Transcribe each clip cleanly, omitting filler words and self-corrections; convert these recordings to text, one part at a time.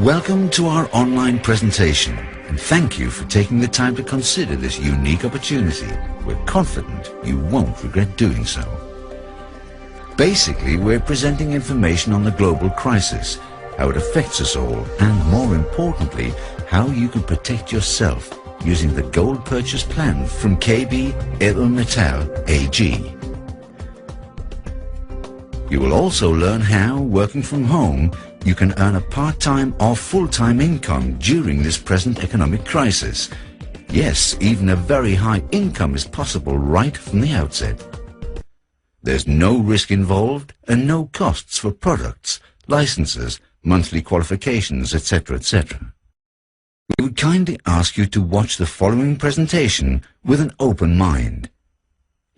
Welcome to our online presentation, and thank you for taking the time to consider this unique opportunity. We're confident you won't regret doing so. Basically, we're presenting information on the global crisis, how it affects us all, and more importantly, how you can protect yourself using the gold purchase plan from KB Edelmetall AG. You will also learn how, working from home, you can earn a part-time or full-time income during this present economic crisis. Yes, even a very high income is possible right from the outset. There's no risk involved and no costs for products, licenses, monthly qualifications, etc., etc. We would kindly ask you to watch the following presentation with an open mind.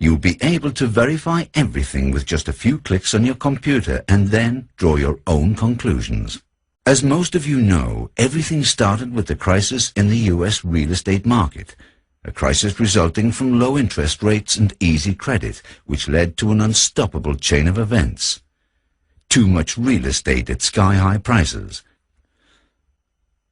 You'll be able to verify everything with just a few clicks on your computer and then draw your own conclusions. As most of you know, everything started with the crisis in the US real estate market, a crisis resulting from low interest rates and easy credit, which led to an unstoppable chain of events. Too much real estate at sky-high prices.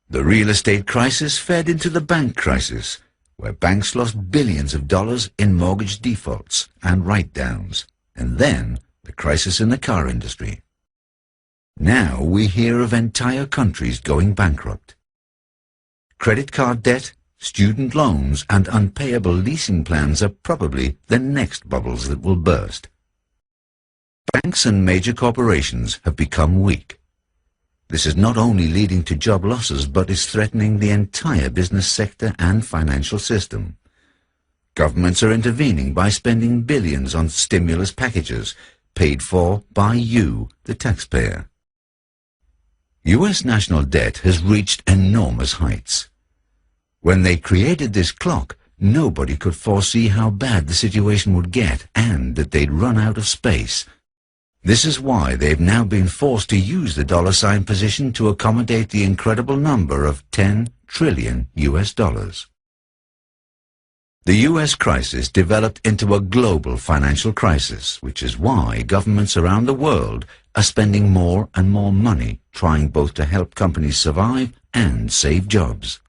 The real estate crisis fed into the bank crisis, where banks lost billions of dollars in mortgage defaults and write-downs, and then the crisis in the car industry. Now we hear of entire countries going bankrupt. Credit card debt, student loans, and unpayable leasing plans are probably the next bubbles that will burst. Banks and major corporations have become weak. This is not only leading to job losses, but is threatening the entire business sector and financial system. Governments are intervening by spending billions on stimulus packages, paid for by you, the taxpayer. US national debt has reached enormous heights. When they created this clock, nobody could foresee how bad the situation would get and that they'd run out of space. This is why they've now been forced to use the dollar sign position to accommodate the incredible number of 10 trillion US dollars. The US crisis developed into a global financial crisis, which is why governments around the world are spending more and more money trying both to help companies survive and save jobs.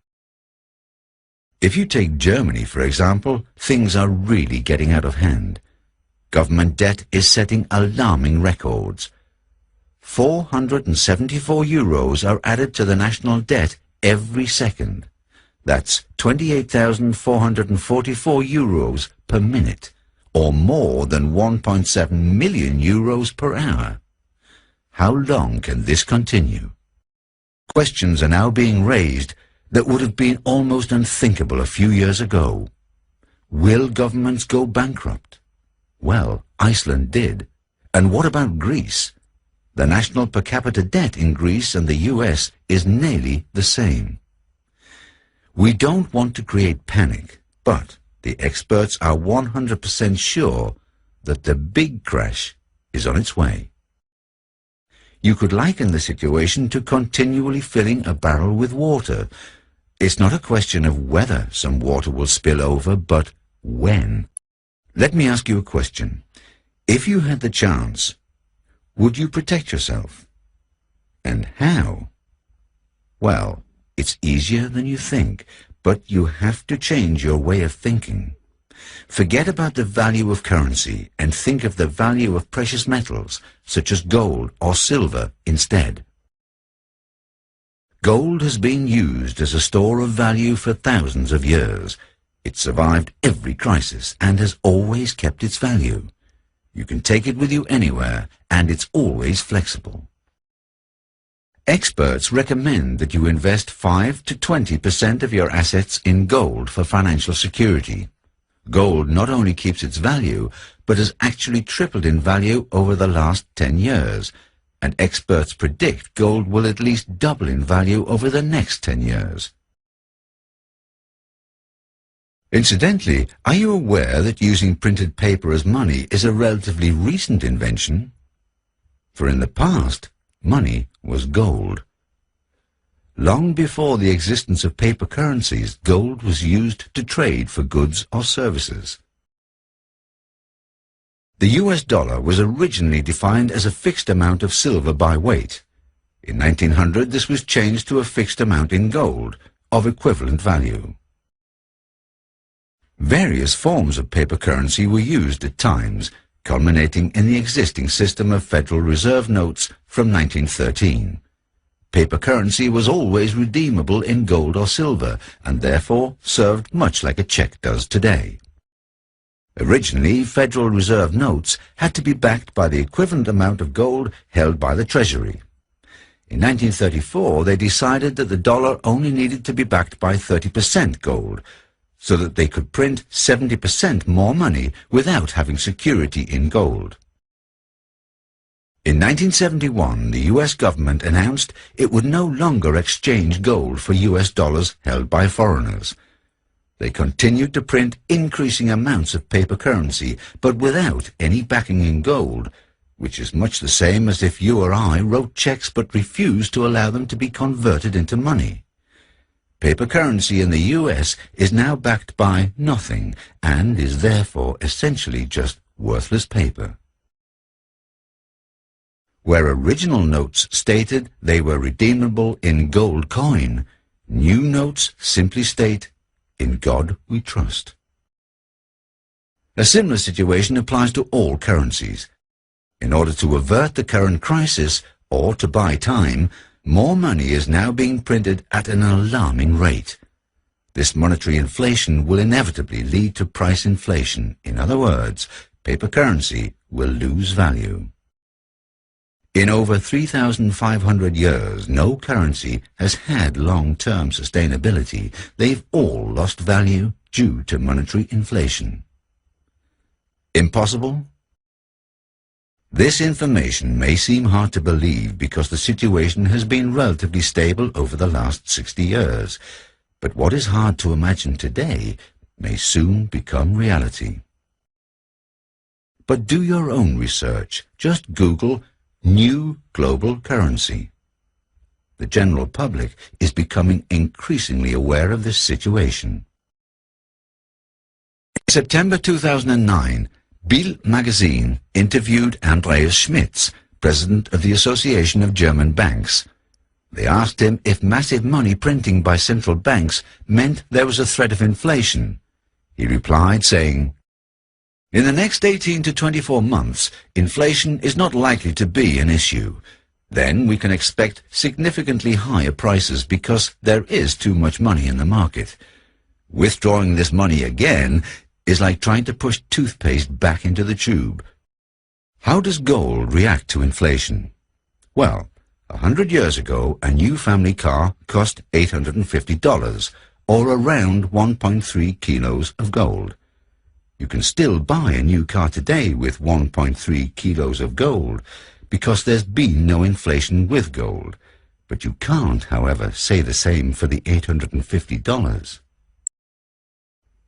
If you take Germany, for example, things are really getting out of hand. Government debt is setting alarming records. 474 euros are added to the national debt every second. That's 28,444 euros per minute, or more than 1.7 million euros per hour. How long can this continue? Questions are now being raised that would have been almost unthinkable a few years ago. Will governments go bankrupt? Well, Iceland did. And what about Greece? The national per capita debt in Greece and the US is nearly the same. We don't want to create panic, but the experts are 100% sure that the big crash is on its way. You could liken the situation to continually filling a barrel with water. It's not a question of whether some water will spill over, but when. Let me ask you a question. If you had the chance, would you protect yourself? And how? Well, it's easier than you think, but you have to change your way of thinking. Forget about the value of currency and think of the value of precious metals, such as gold or silver, instead. Gold has been used as a store of value for thousands of years. It survived every crisis and has always kept its value. You can take it with you anywhere, and it's always flexible. Experts recommend that you invest 5 to 20% of your assets in gold for financial security. Gold not only keeps its value, but has actually tripled in value over the last 10 years, and experts predict gold will at least double in value over the next 10 years. Incidentally, are you aware that using printed paper as money is a relatively recent invention? For in the past, money was gold. Long before the existence of paper currencies, gold was used to trade for goods or services. The US dollar was originally defined as a fixed amount of silver by weight. In 1900, this was changed to a fixed amount in gold, of equivalent value. Various forms of paper currency were used at times, culminating in the existing system of Federal Reserve notes from 1913. Paper currency was always redeemable in gold or silver, and therefore served much like a check does today. Originally, Federal Reserve notes had to be backed by the equivalent amount of gold held by the Treasury. In 1934, they decided that the dollar only needed to be backed by 30% gold, so that they could print 70% more money without having security in gold. In 1971, the U.S. government announced it would no longer exchange gold for U.S. dollars held by foreigners. They continued to print increasing amounts of paper currency, but without any backing in gold, which is much the same as if you or I wrote checks but refused to allow them to be converted into money. Paper currency in the U.S. is now backed by nothing and is therefore essentially just worthless paper. Where original notes stated they were redeemable in gold coin, new notes simply state, "In God we trust." A similar situation applies to all currencies. In order to avert the current crisis, or to buy time, more money is now being printed at an alarming rate. This monetary inflation will inevitably lead to price inflation. In other words, paper currency will lose value. In over 3,500 years, no currency has had long-term sustainability. They've all lost value due to monetary inflation. Impossible? This information may seem hard to believe because the situation has been relatively stable over the last 60 years. But what is hard to imagine today may soon become reality. But do your own research. Just Google new global currency. The general public is becoming increasingly aware of this situation. In September 2009, Bild magazine interviewed Andreas Schmitz, president of the Association of German Banks. They asked him if massive money printing by central banks meant there was a threat of inflation. He replied saying, "In the next 18 to 24 months, inflation is not likely to be an issue. Then we can expect significantly higher prices because there is too much money in the market. Withdrawing this money again is like trying to push toothpaste back into the tube." How does gold react to inflation? Well, 100 years ago, a new family car cost $850, or around 1.3 kilos of gold. You can still buy a new car today with 1.3 kilos of gold, because there's been no inflation with gold. But you can't, however, say the same for the $850.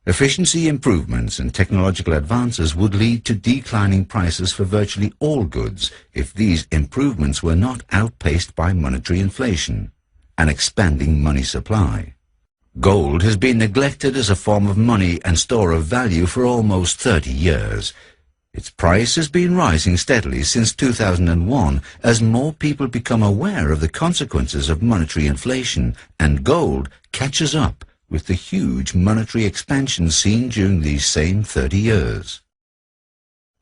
Efficiency improvements and technological advances would lead to declining prices for virtually all goods if these improvements were not outpaced by monetary inflation, an expanding money supply. Gold has been neglected as a form of money and store of value for almost 30 years. Its price has been rising steadily since 2001 as more people become aware of the consequences of monetary inflation, and gold catches up with the huge monetary expansion seen during these same 30 years.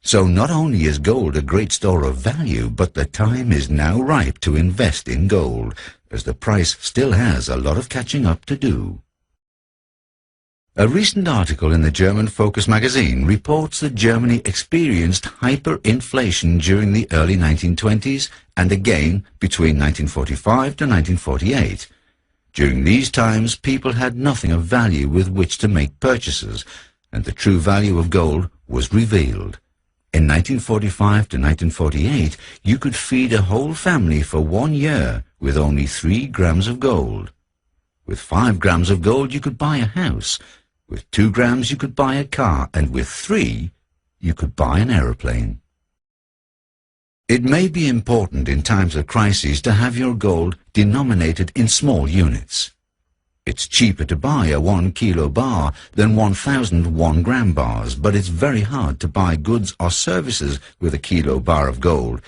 So not only is gold a great store of value, but the time is now ripe to invest in gold, as the price still has a lot of catching up to do. A recent article in the German Focus magazine reports that Germany experienced hyperinflation during the early 1920s and again between 1945 to 1948. During these times, people had nothing of value with which to make purchases, and the true value of gold was revealed. In 1945 to 1948, you could feed a whole family for 1 year with only 3 grams of gold. With 5 grams of gold, you could buy a house. With 2 grams, you could buy a car, and with 3, you could buy an aeroplane. It may be important in times of crises to have your gold denominated in small units. It's cheaper to buy a 1 kilo bar than 1,000 1-gram bars, but it's very hard to buy goods or services with a kilo bar of gold,